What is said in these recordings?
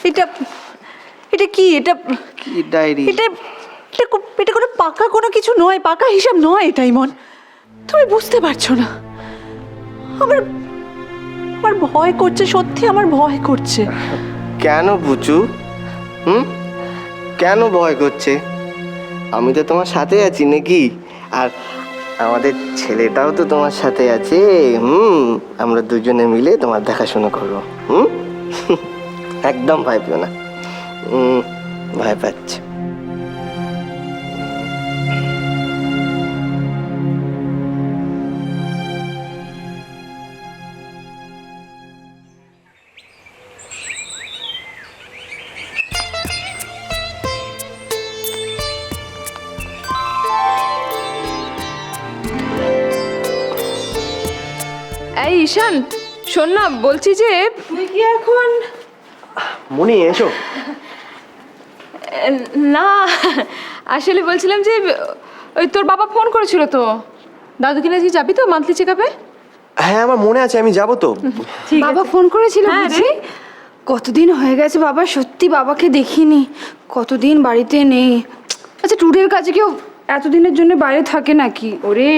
এটা এটা কি? এটা কি ডায়েরি? এটা এটা কোনো পাকা কোনো কিছু নয়, পাকা হিসাব নয় এটা ইমন। তুমি বুঝতে পারছো না। আমার আমার ভয় করছে, সত্যি আমার ভয় করছে। কেন বুচু? কেন ভয় করছে? আমি তো তোমার সাথে আছি নাকি? আর আমাদের ছেলেটাও তো তোমার সাথে আছে। আমরা দুজনে মিলে তোমার দেখাশোনা করবো। একদম ভয় পেও না। ভয় পাচ্ছে। এই ঈশান, শোন না, বলছি যে তুই কি এখন? মনি এসো। না, আসলে বলছিলাম যে ওই তোর বাবা ফোন করেছিল তো, দাদুকে নিয়ে যাবি তো মান্থলি চেক আপে? হ্যাঁ আমার মনে আছে, আমি যাবো তো। বাবা ফোন করেছিল? হ্যাঁ রে। কতদিন হয়ে গেছে বাবা, সত্যি বাবাকে দেখিনি, কতদিন বাড়িতে নেই। আচ্ছা ট্যুরের কাছে কেউ এতদিনের জন্য বাইরে থাকে নাকি? ওরে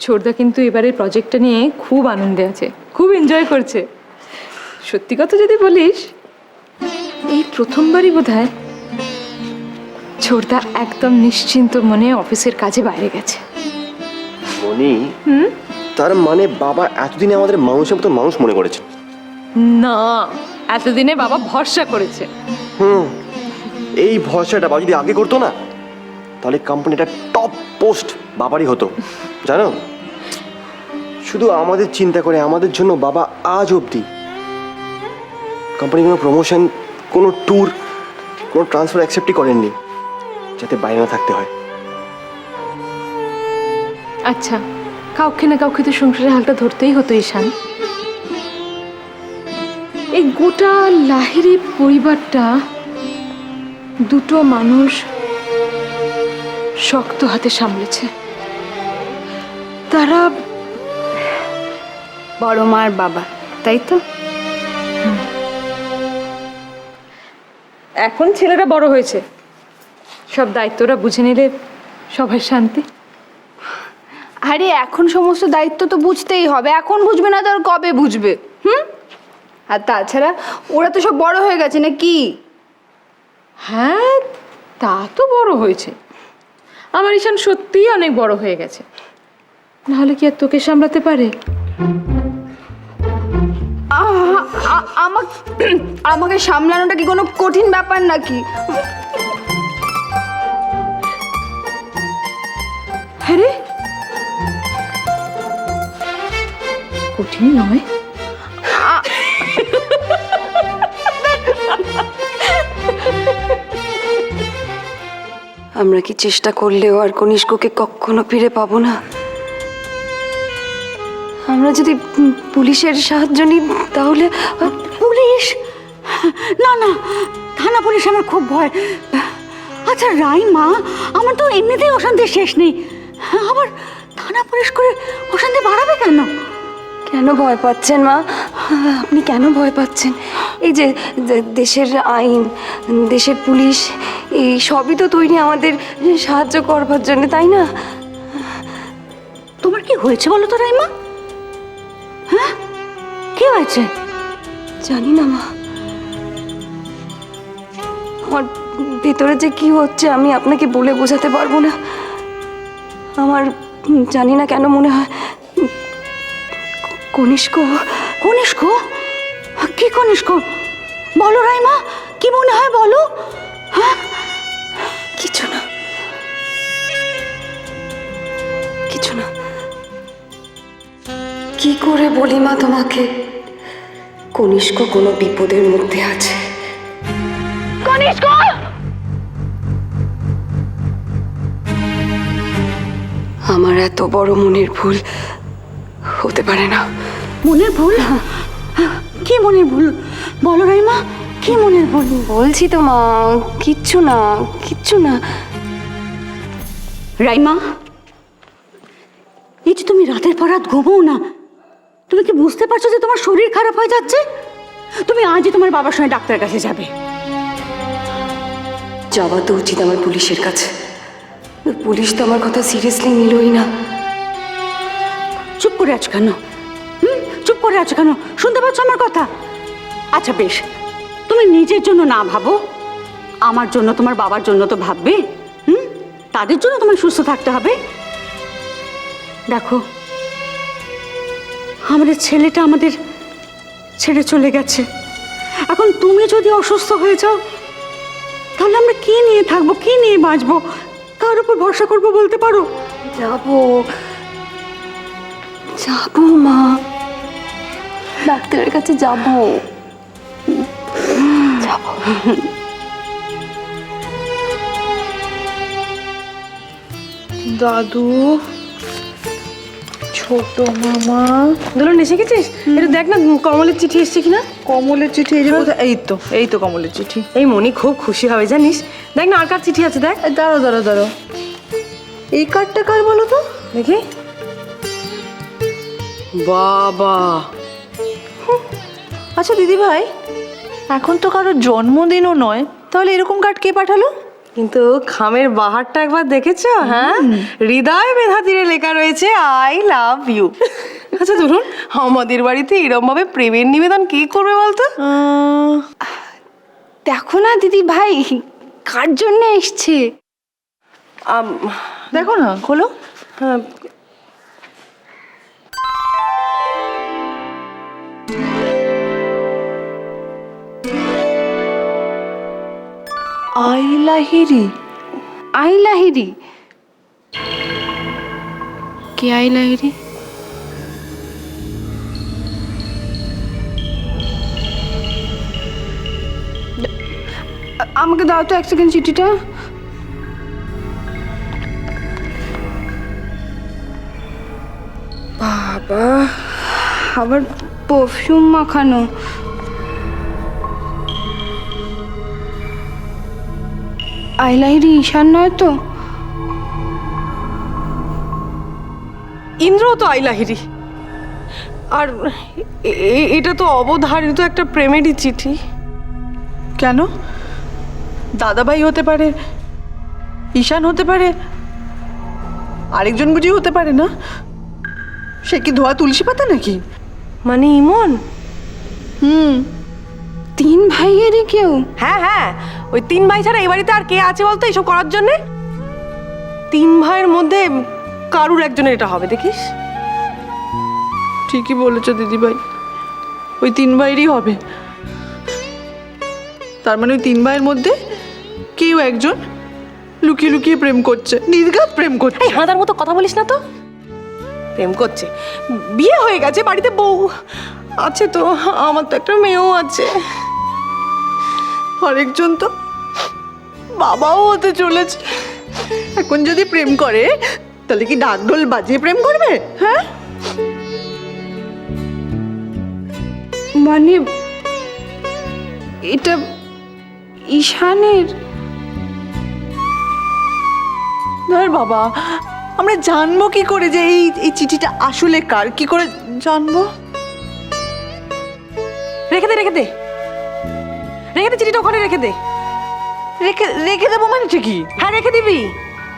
ছোটদা কিন্তু এবারের প্রজেক্টটা নিয়ে খুব আনন্দে আছে, খুব এনজয় করছে। সত্যি কথা যদি বলিস, এই প্রথমবারই বোধহয় ছোটদা একদম নিশ্চিন্ত মনে অফিসের কাজে বাইরে গেছে। মনি, তার মানে বাবা এতদিনে আমাদের মানুষের মতো মানুষ মনে করেছে? না, এতদিনে বাবা ভরসা করেছে। এই ভরসাটা বাবা যদি আগে করতো না, তাহলে কোম্পানিটা টপ পোস্ট বাবারই হতো, জানো। শুধু আমাদের চিন্তা করে আমাদের জন্য বাবা আজ অবধি কোম্পানি কোনো প্রমোশন, কোনো ট্যুর, কোনো ট্রান্সফার অ্যাকসেপ্টই করেননি, যাতে বাইরে না থাকতে হয়। আচ্ছা, কাউকে না কাউকে তো সংসারের হালটা ধরতেই হতো ঈশান। এই গোটা লাহিড়ী পরিবারটা দুটো মানুষ শক্ত হাতে সামলেছে। তারা বড় মার বাবা, তাই তো? এখন ছেলেরা বড় হয়েছে, সব দায়িত্বরা বুঝে নিলে সবাই শান্তি। আরে এখন সমস্ত দায়িত্ব তো বুঝতেই হবে, এখন বুঝবে না তো আর কবে বুঝবে? আর তাছাড়া ওরা তো সব বড় হয়ে গেছে নাকি? হ্যাঁ, তা তো বড় হয়েছে। আমার ঈশান সত্যিই অনেক বড় হয়ে গেছে, নাহলে কি আর তোকে সামলাতে পারে? আমাকে সামলানোটা কি কোনো কঠিন ব্যাপার নাকি? হ্যাঁ রে, কঠিন নয়। আমরা কি চেষ্টা করলেও আর কনিষ্ককে কখনো ফিরে পাবো না? আমরা যদি পুলিশের সাহায্য নিই তাহলে? পুলিশ? না না, থানা পুলিশ আমার খুব ভয়। আচ্ছা রাইমা, আমার তো এমনিতেই অশান্তির শেষ নেই, আবার থানা পুলিশ করে অশান্তি বাড়াবে কেন? কেন ভয় পাচ্ছেন মা? আপনি কেন ভয় পাচ্ছেন? এই যে দেশের আইন, দেশের পুলিশ, এই সবই তো তৈরি আমাদের সাহায্য করবার জন্য, তাই না? তোমার কি হয়েছে বলো তো রাইমা? হ্যাঁ, কি হয়েছে? জানি না মা, আমার ভেতরে যে কি হচ্ছে আমি আপনাকে বলে বোঝাতে পারবো না। আমার জানি না কেন মনে হয় কনিষ্ক। কনিষ্ক? কি কনিষ্ক? বলো রাইমা, কি মনে হয় বলো? হ্যাঁ, কিছু না, কিছু না। কি করে বলি মা তোমাকে? কনিষ্ক কোনো বিপদের মধ্যে আছে। কনিষ্ক! আমার এত বড় মনের ভুল হতে পারে না। মনের ভুল? কি মনের ভুল বলো রাইমা, কি মনের ভুল? বলছি তো মা, কিচ্ছু না, কিচ্ছু না। রাইমা, এই যে তুমি রাতের পর রাত ঘুমোও না, তুমি কি বুঝতে পারছো যে তোমার শরীর খারাপ হয়ে যাচ্ছে? তুমি আজই তোমার বাবার সঙ্গে ডাক্তারের কাছে যাবে। যাওয়া তো উচিত আমার পুলিশের কাছে। পুলিশ তো আমার কথা সিরিয়াসলি নিলই না। চুপ করে আছো কেন? চুপ করে আছো কেন? শুনতে পাচ্ছ আমার কথা? আচ্ছা বেশ, তুমি নিজের জন্য না ভাবো, আমার জন্য, তোমার বাবার জন্য তো ভাববে। তাদের জন্য তোমার সুস্থ থাকতে হবে। দেখো, আমাদের ছেলেটা আমাদের ছেড়ে চলে গেছে। এখন তুমি যদি অসুস্থ হয়ে যাও, তাহলে আমরা কি নিয়ে থাকবো, কি নিয়ে বাঁচবো? কার উপর ভরসা করবো বলতে পারো? যাবো যাবো মা, ডাক্তারের কাছে যাবো। যাবো। দাদু, ছোট মামা। দুলন এসে গেছিস? এটা দেখ না কমলের চিঠি এসছে কিনা। কমলের চিঠি এই যে কোথায়? এই তো কমলের চিঠি। এই মনি খুব খুশি হবে জানিস। দেখ না আর কার চিঠি আছে, দেখ। দাঁড়ো এই কার্ডটা কার বলো তো দেখি। বাবা, আচ্ছা দিদি ভাই, এখন তো কারোর জন্মদিনও নয়, তাহলে এরকম কার্ড কে পাঠালো? কিন্তু খামের বাহারটা একবার দেখেছো? হ্যাঁ, হৃদয় মেধা তীরে লেখা রয়েছে আই লাভ ইউ। আচ্ছা ধরুন, আমাদের বাড়িতে এরম ভাবে প্রেমের নিবেদন কে করবে বলতো? দেখো না দিদি ভাই, কার জন্য এসছে। দেখো না, খোলো। হ্যাঁ, I Lahiri. I Lahiri? K I Lahiri? আমাকে দাও তো 1 সেকেন্ড চিঠিটা। বাবা, আবার পারফিউম মাখানো। আই লাহিরি ঈশান নয় তো? ইন্দ্র তো আই লাহিরি। আর এটা তো অবধারিত একটা প্রেমেরই চিঠি। কেন? দাদাভাই হতে পারে, ঈশান হতে পারে, আরেকজন বুঝি হতে পারে না? সে কি ধোয়া তুলসী পাতা নাকি? মানে ইমন? 3 ভাইয়েরই কেউ? হ্যাঁ হ্যাঁ, ওই 3 ভাই ছাড়া এই বাড়িতে আর কে আছে বলতো এইসব করার জন্যে? 3 ভাইয়ের মধ্যে কারুর একজনের এটা হবে, দেখিস। ঠিকই বলেছো দিদি ভাই, ওই 3 ভাইয়েরই হবে। তার মানে ওই 3 ভাইয়ের মধ্যে কেউ একজন লুকিয়ে লুকিয়ে প্রেম করছে, নির্ঘাত প্রেম করছে। এই হাঁদার মতো কথা বলিস না তো। প্রেম করছে, বিয়ে হয়ে গেছে, বাড়িতে বউ আছে তো, আমার তো একটা মেয়েও আছে। আরেকজন তো বাবাও হতে চলেছে। এখন যদি প্রেম করে, তাহলে কি ঢাকঢোল বাজিয়ে প্রেম করবে? হ্যাঁ, মানে এটা ঈশানের? ধর বাবা, আমরা জানবো কি করে যে এই চিঠিটা আসলে কার? কি করে জানবো? রেখে দে রেখে দে রেখে দে, চিঠিটা ওখানে রেখে দে। রেখে দেবো মানে কি? হ্যাঁ রেখে দিবি,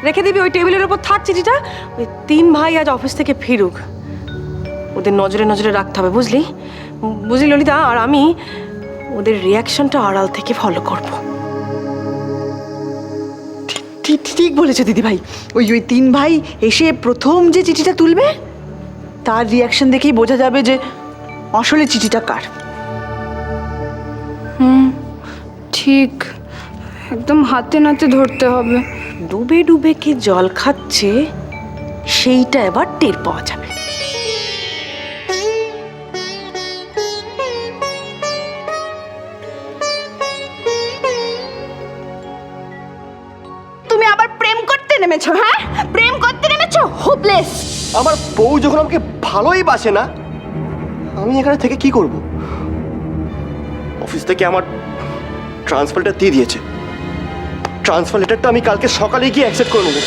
রেখে দিবি। ওই টেবিলের ওপর থাক চিঠিটা। ওই 3 ভাই আজ অফিস থেকে ফিরুক, ওদের নজরে নজরে রাখতে হবে, বুঝলি? বুঝলি ললিতা? আর আমি ওদের রিয়াকশনটা আড়াল থেকে ফলো করব। ঠিক বলেছো দিদি ভাই। ওই 3 ভাই এসে প্রথম যে চিঠিটা তুলবে, তার রিয়াকশন দেখেই বোঝা যাবে যে আসলে চিঠিটা কার। ঠিক, একদম হাতে নাতে ধরতে হবে। ডুবে ডুবে কে জল খাচ্ছে সেইটা এবার টের পাওয়া যাবে। তুমি আবার প্রেম করতে নেমেছো? হ্যাঁ, প্রেম করতে নেমেছো? হোপলেস। আমার বউ যখন আমাকে ভালোই বাসে না, আমি এখানে থেকে কি করব? অফিস থেকে আমার ট্রান্সফার লেটার দিয়ে দিয়েছে। ট্রান্সফার লেটারটা আমি কালকে সকালে গিয়ে অ্যাকসেপ্ট করে নেবো।